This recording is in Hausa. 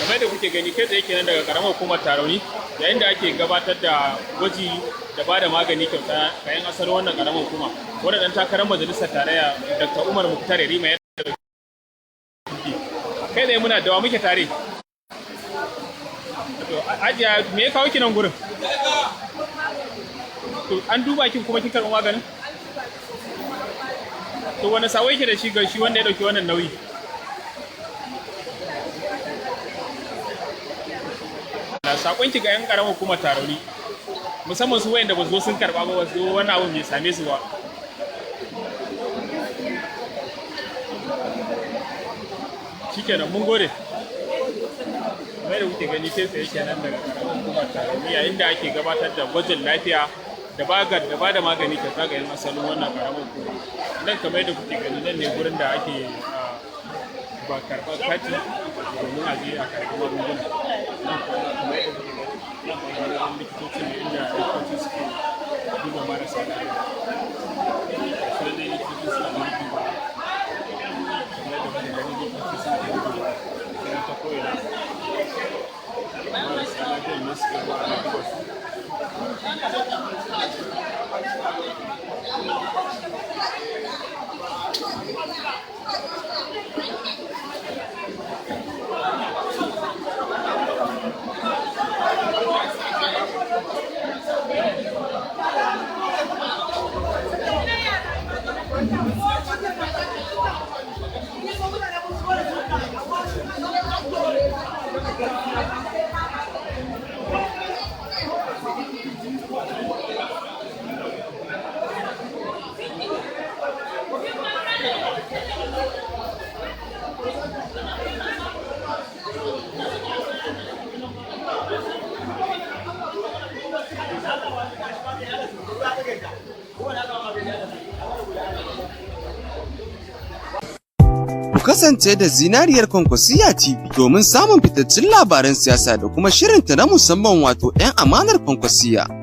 kamar da kuke gani kai tsaye kenan daga karamar hukumar Tarauni yayin da ake gabatar da gwaji da bada magani kyauta ga 'yan asalin wannan karamar hukuma wanda dan takarar majalisar tarayya Dr. Umar Muktar yarima ya kai tsaye muna dawa muke tare. To ajiya me ya kawo ki nan gurin? To an duba kin kuma kin karɓi maganin? To wani sawo yake da shi ga shi wanda ya dauki wannan nauyi? Sakon ki ga 'yan karamar hukumar Tarauni musamman su wayanda ba su zo sun karba ba su zo wannan abun bai same su ba. Shikenan mun gode. Kamar da kuke gani kai tsaye kenan daga karamar hukumar Tarauni yayin da ake gabatar da gwajin lafiya da ba da magani kyauta ga 'yan asalin wannan karamar hukuma. Nan kamar da kuke gani nan ne gurin da ake ba karɓar kati domin a je a karɓi magunguna. Nan likitoci ne inda likitoci suke duba marasa lafiya. Sai dai likitoci suna duba kamar da kuke gani likitoci suna duba sai ta koyar marasa lafiya ne suke zuwa a duba su. Ku kasance da Zinariyar Kwankwasiyya TV domin samun fitattun labaran siyasa da kuma shirinta na musamman wato 'yan amanar Kwankwasiyya.